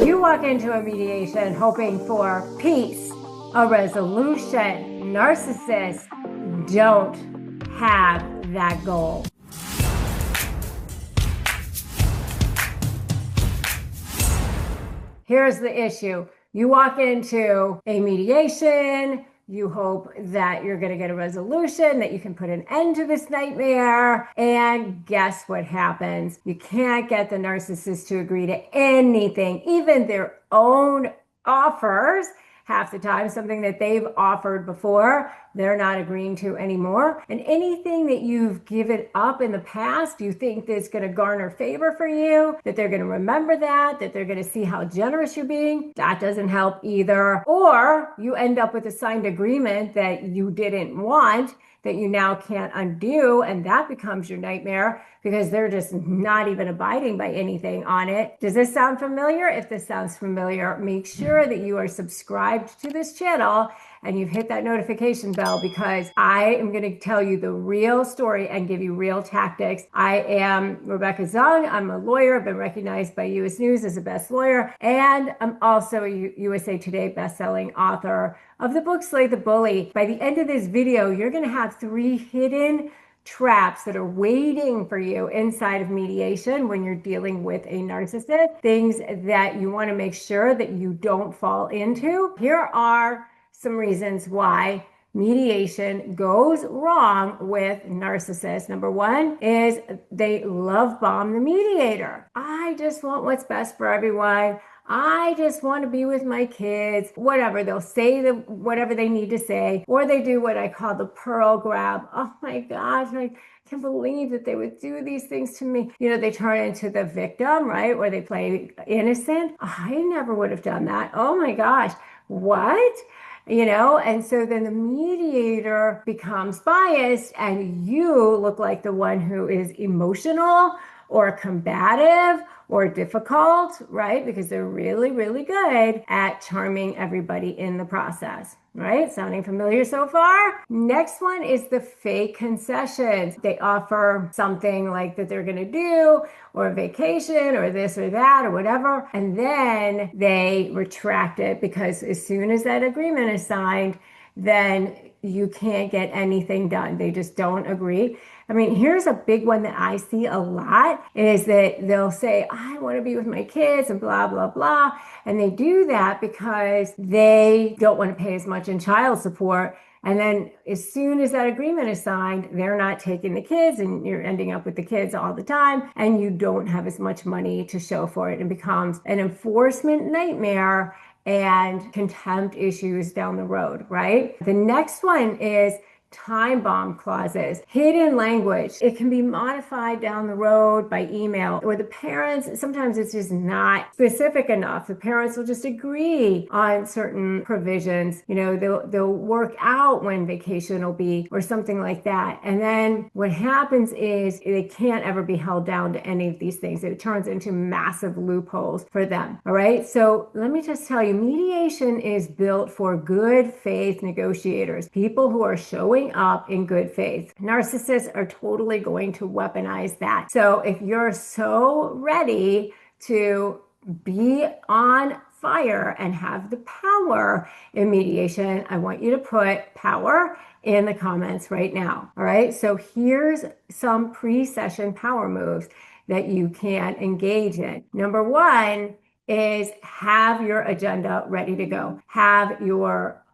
You walk into a mediation hoping for peace, a resolution. Narcissists don't have that goal. Here's the issue. You walk into a mediation, you hope that you're going to get a resolution, that you can put an end to this nightmare. And guess what happens? You can't get the narcissist to agree to anything, even their own offers. Half the time, something that they've offered before, they're not agreeing to anymore. And anything that you've given up in the past, you think that's going to garner favor for you, that they're going to remember that they're going to see how generous you're being, that doesn't help either. Or you end up with a signed agreement that you didn't want, that you now can't undo, and that becomes your nightmare because they're just not even abiding by anything on it. Does this sound familiar? If this sounds familiar, make sure that you are subscribed to this channel and you've hit that notification bell, because I am going to tell you the real story and give you real tactics. I am Rebecca Zung. I'm a lawyer. I've been recognized by US News as the best lawyer, and I'm also a USA Today best-selling author of the book Slay the Bully. By the end of this video, you're going to have 3 hidden traps that are waiting for you inside of mediation when you're dealing with a narcissist, things that you want to make sure that you don't fall into. Here are some reasons why mediation goes wrong with narcissists. Number 1 is they love bomb the mediator. I just want what's best for everyone. I just want to be with my kids, whatever. They'll say whatever they need to say, or they do what I call the pearl grab. Oh my gosh, I can't believe that they would do these things to me. You know, they turn into the victim, right? Or they play innocent. I never would have done that. Oh my gosh, what? You know, and so then the mediator becomes biased and you look like the one who is emotional or combative or difficult, right? Because they're really, really good at charming everybody in the process, right? Sounding familiar so far? Next one is the fake concessions. They offer something like that they're going to do, or a vacation, or this or that, or whatever. And then they retract it, because as soon as that agreement is signed, then you can't get anything done. They just don't agree. I mean, here's a big one that I see a lot, is that they'll say, I want to be with my kids and blah, blah, blah. And they do that because they don't want to pay as much in child support. And then as soon as that agreement is signed, they're not taking the kids, and you're ending up with the kids all the time, and you don't have as much money to show for it. It becomes an enforcement nightmare and contempt issues down the road, right? The next one is time bomb clauses, hidden language. It can be modified down the road by email, or the parents, sometimes it's just not specific enough. The parents will just agree on certain provisions. You know, they'll work out when vacation will be, or something like that. And then what happens is they can't ever be held down to any of these things. It turns into massive loopholes for them. All right. So let me just tell you, mediation is built for good faith negotiators, people who are showing up in good faith. Narcissists are totally going to weaponize that. So if you're so ready to be on fire and have the power in mediation, I want you to put power in the comments right now. All right. So here's some pre-session power moves that you can engage in. Number 1 is have your agenda ready to go. Have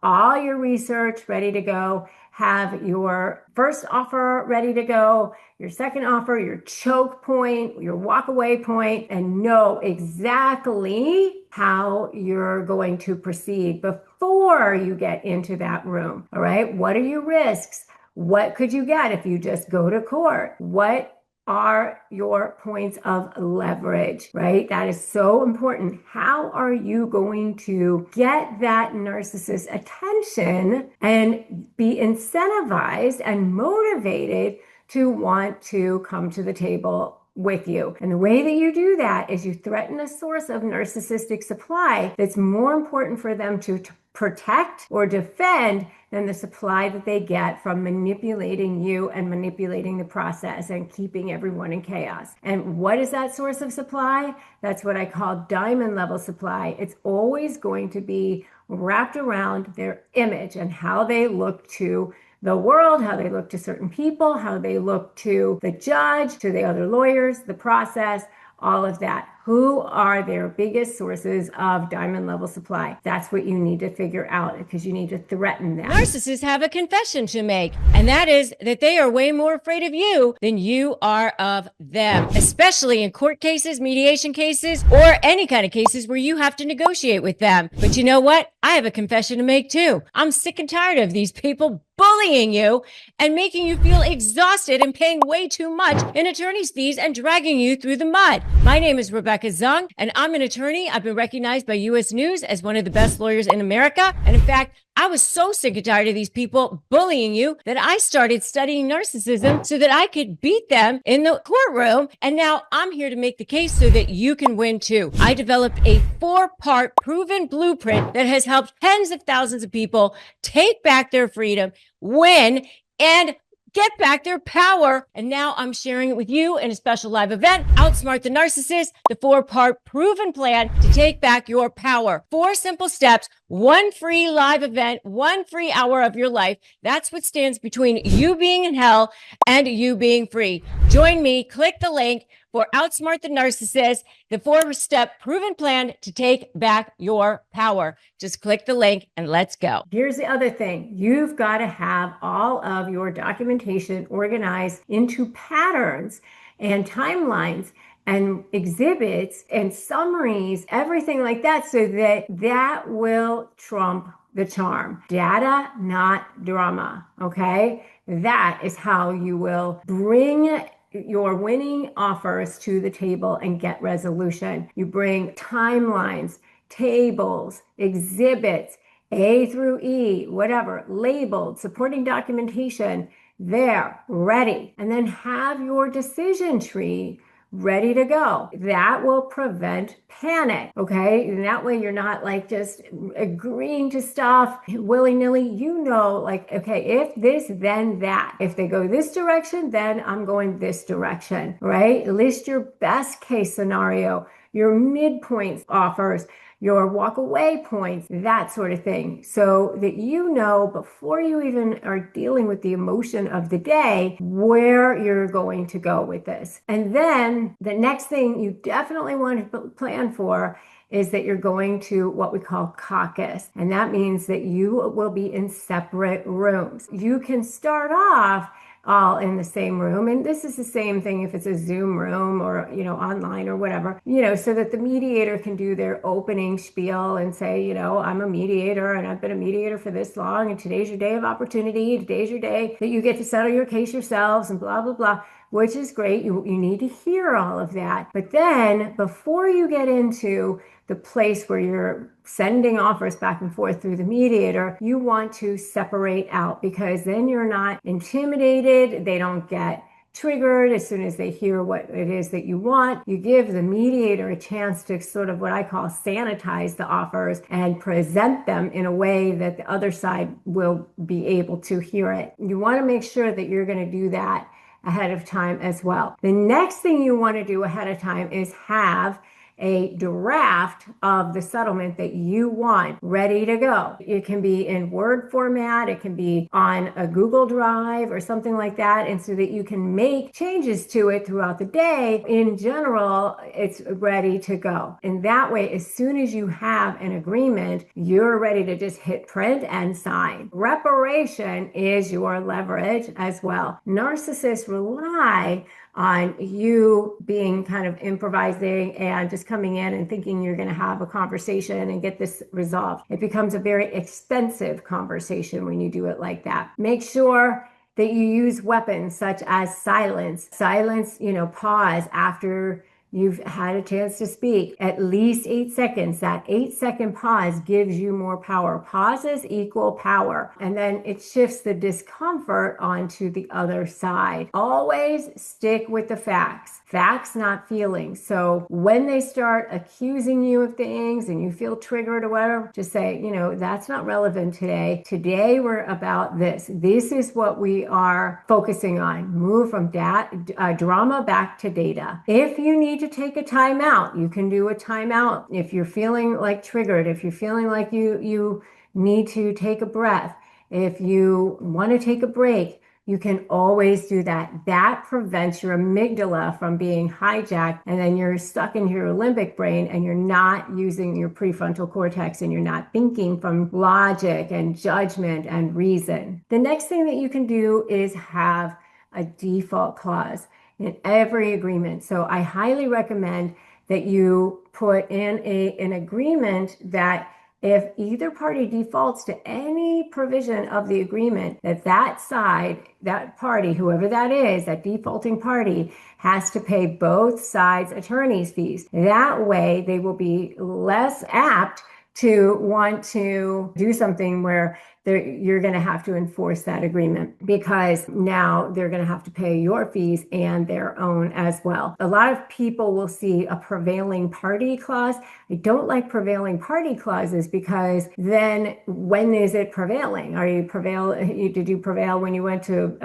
all your research ready to go. Have your first offer ready to go, your second offer, your choke point, your walkaway point, and know exactly how you're going to proceed before you get into that room. All right. What are your risks? What could you get if you just go to court? What are your points of leverage, right? That is so important. How are you going to get that narcissist's attention and be incentivized and motivated to want to come to the table with you? And the way that you do that is you threaten a source of narcissistic supply that's more important for them to protect or defend than the supply that they get from manipulating you and manipulating the process and keeping everyone in chaos. And what is that source of supply? That's what I call diamond level supply. It's always going to be wrapped around their image and how they look to the world, how they look to certain people, how they look to the judge, to the other lawyers, the process, all of that. Who are their biggest sources of diamond level supply? That's what you need to figure out, because you need to threaten them. Narcissists have a confession to make, and that is that they are way more afraid of you than you are of them, especially in court cases, mediation cases, or any kind of cases where you have to negotiate with them. But you know what? I have a confession to make too. I'm sick and tired of these people bullying you and making you feel exhausted and paying way too much in attorney's fees and dragging you through the mud. My name is Rebecca Zung, and I'm an attorney. I've been recognized by U.S. News as one of the best lawyers in America. And in fact, I was so sick and tired of these people bullying you that I started studying narcissism so that I could beat them in the courtroom. And now I'm here to make the case so that you can win too. I developed a 4-part proven blueprint that has helped tens of thousands of people take back their freedom, win, and get back their power. And now I'm sharing it with you in a special live event, Outsmart the Narcissist, the 4-part proven plan to take back your power. 4 simple steps, 1 free live event, 1 free hour of your life. That's what stands between you being in hell and you being free. Join me, click the link for Outsmart the Narcissist, the 4-step proven plan to take back your power. Just click the link and let's go. Here's the other thing. You've got to have all of your documentation organized into patterns and timelines and exhibits and summaries, everything like that, so that that will trump the charm. Data, not drama, okay? That is how you will bring your winning offers to the table and get resolution. You bring timelines, tables, exhibits, A through E, whatever, labeled, supporting documentation there, ready. And then have your decision tree ready to go. That will prevent panic, okay? And that way you're not like just agreeing to stuff willy-nilly. You know, like, okay, if this, then that. If they go this direction, then I'm going this direction, right? List your best case scenario, your midpoint offers, your walkaway points, that sort of thing, so that you know before you even are dealing with the emotion of the day where you're going to go with this. And then the next thing you definitely want to plan for is that you're going to what we call caucus. And that means that you will be in separate rooms. You can start off all in the same room. And this is the same thing if it's a Zoom room or, online or whatever, so that the mediator can do their opening spiel and say, I'm a mediator and I've been a mediator for this long. And today's your day of opportunity. Today's your day that you get to settle your case yourselves and blah, blah, blah, which is great. You need to hear all of that. But then before you get into the place where you're sending offers back and forth through the mediator, you want to separate out, because then you're not intimidated. They don't get triggered as soon as they hear what it is that you want. You give the mediator a chance to sort of what I call sanitize the offers and present them in a way that the other side will be able to hear it. You want to make sure that you're going to do that ahead of time as well. The next thing you want to do ahead of time is have a draft of the settlement that you want ready to go. It can be in Word format, it can be on a Google Drive or something like that, and so that you can make changes to it throughout the day. In general, it's ready to go. And that way, as soon as you have an agreement, you're ready to just hit print and sign. Reparation is your leverage as well. Narcissists rely on you being kind of improvising and just coming in and thinking you're going to have a conversation and get this resolved. It becomes a very expensive conversation when you do it like that. Make sure that you use weapons such as silence. Silence, pause after you've had a chance to speak. At least 8 seconds. That 8-second pause gives you more power. Pauses equal power. And then it shifts the discomfort onto the other side. Always stick with the facts. Facts, not feelings. So when they start accusing you of things and you feel triggered or whatever, just say, that's not relevant today. Today we're about this. This is what we are focusing on. Move from drama back to data. If you need to take a timeout, you can do a timeout. If you're feeling like triggered, if you're feeling like you need to take a breath, if you want to take a break, you can always do that. That prevents your amygdala from being hijacked, and then you're stuck in your limbic brain and you're not using your prefrontal cortex and you're not thinking from logic and judgment and reason. The next thing that you can do is have a default clause in every agreement. So I highly recommend that you put in an agreement that if either party defaults to any provision of the agreement, that side, that party, whoever that is, that defaulting party, has to pay both sides attorney's fees. That way, they will be less apt to want to do something where you're going to have to enforce that agreement, because now they're going to have to pay your fees and their own as well. A lot of people will see a prevailing party clause. I don't like prevailing party clauses, because then when is it prevailing? Did you prevail when you went to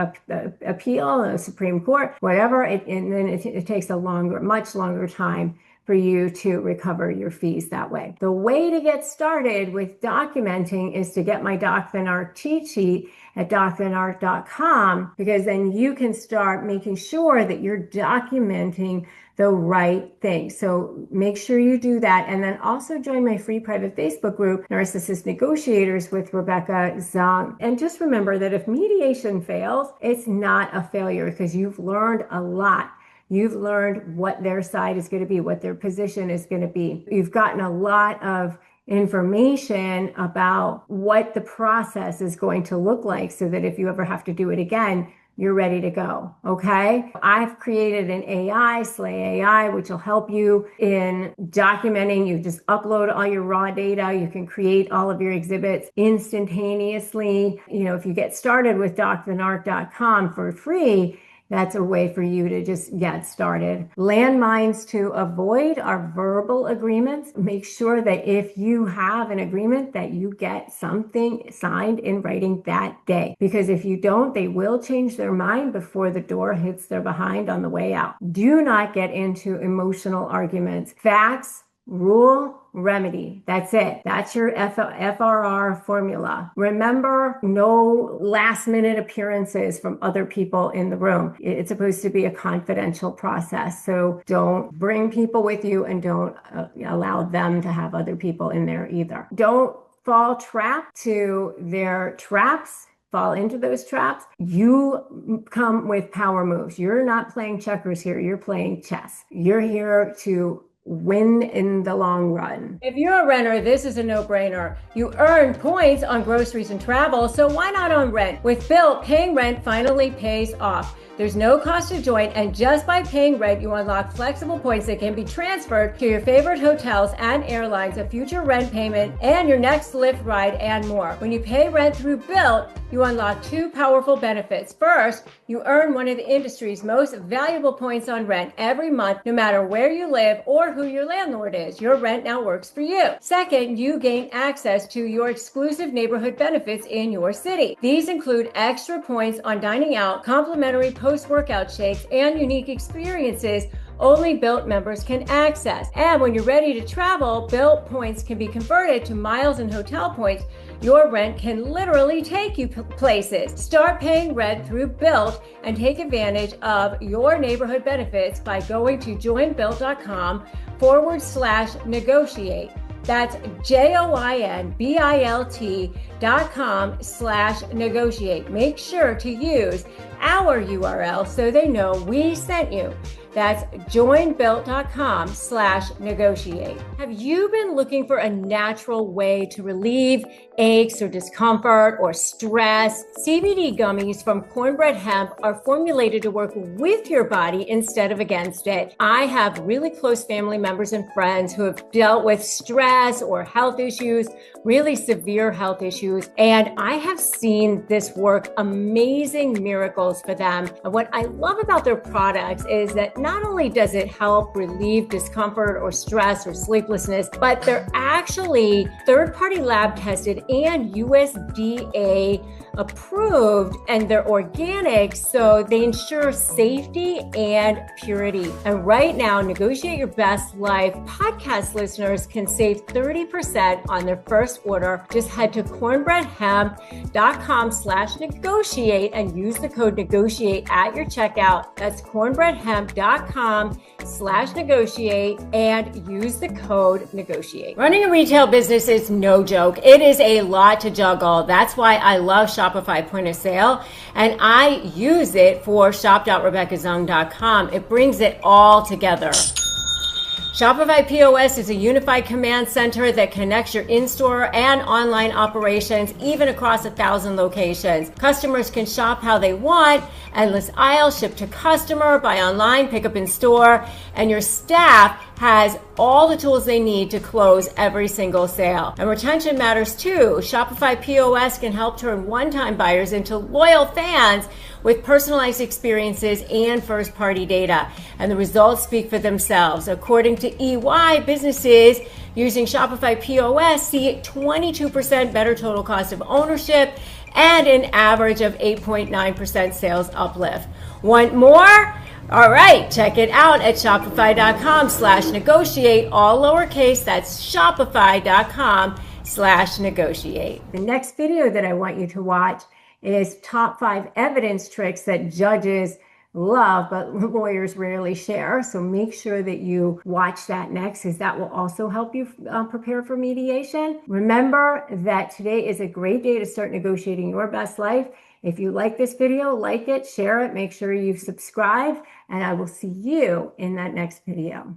appeal, the Supreme Court, whatever? And then it takes much longer time for you to recover your fees that way. The way to get started with documenting is to get my Doc the Narc cheat sheet at docthenarc.com, because then you can start making sure that you're documenting the right thing. So make sure you do that. And then also join my free private Facebook group, Narcissist Negotiators with Rebecca Zung. And just remember that if mediation fails, it's not a failure, because you've learned a lot. You've learned what their side is going to be, what their position is going to be. You've gotten a lot of information about what the process is going to look like, so that if you ever have to do it again, you're ready to go. Okay. I've created an AI, Slay AI, which will help you in documenting. You just upload all your raw data. You can create all of your exhibits instantaneously. If you get started with docthenarc.com for free, that's a way for you to just get started. Landmines to avoid are verbal agreements. Make sure that if you have an agreement, that you get something signed in writing that day. Because if you don't, they will change their mind before the door hits their behind on the way out. Do not get into emotional arguments. Facts, rule, remedy. That's it. That's your FRR formula. Remember, no last minute appearances from other people in the room. It's supposed to be a confidential process. So don't bring people with you, and don't allow them to have other people in there either. Don't fall into their traps. Fall into those traps. You come with power moves. You're not playing checkers here. You're playing chess. You're here to win in the long run. If you're a renter, this is a no-brainer. You earn points on groceries and travel, so why not on rent? With Bill, paying rent finally pays off. There's no cost to join, and just by paying rent, you unlock flexible points that can be transferred to your favorite hotels and airlines, a future rent payment, and your next Lyft ride, and more. When you pay rent through Bill, you unlock two powerful benefits. First, you earn one of the industry's most valuable points on rent every month, no matter where you live or who your landlord is. Your rent now works for you. Second, you gain access to your exclusive neighborhood benefits in your city. These include extra points on dining out, complimentary post-workout shakes, and unique experiences only Built members can access. And when you're ready to travel, Built points can be converted to miles and hotel points. Your rent can literally take you places. Start paying rent through Built and take advantage of your neighborhood benefits by going to joinbuilt.com/negotiate. That's joinbilt.com/negotiate. Make sure to use our URL so they know we sent you. That's joinbuilt.com/negotiate. Have you been looking for a natural way to relieve aches or discomfort or stress? CBD gummies from Cornbread Hemp are formulated to work with your body instead of against it. I have really close family members and friends who have dealt with stress or health issues, really severe health issues, and I have seen this work amazing miracles for them. And what I love about their products is that not only does it help relieve discomfort or stress or sleeplessness, but they're actually third-party lab tested and USDA approved, and they're organic, so they ensure safety and purity. And right now, Negotiate Your Best Life podcast listeners can save 30% on their first order. Just head to cornbreadhemp.com/negotiate and use the code negotiate at your checkout. That's cornbreadhemp.com/negotiate and use the code negotiate. Running a retail business is no joke. It is a lot to juggle. That's why I love Shopify Point of Sale, and I use it for shop.rebeccazung.com. It brings it all together. Shopify POS is a unified command center that connects your in-store and online operations, even across 1,000 locations. Customers can shop how they want, endless aisles, ship to customer, buy online, pick up in store, and your staff has all the tools they need to close every single sale. And retention matters too. Shopify POS can help turn one-time buyers into loyal fans with personalized experiences and first-party data. And the results speak for themselves. According to EY, businesses using Shopify POS see 22% better total cost of ownership and an average of 8.9% sales uplift. Want more? All right, check it out at shopify.com/negotiate, all lowercase. That's shopify.com/negotiate. The next video that I want you to watch is top 5 evidence tricks that judges love, but lawyers rarely share. So make sure that you watch that next, because that will also help you prepare for mediation. Remember that today is a great day to start negotiating your best life. If you like this video, like it, share it, make sure you subscribe, and I will see you in that next video.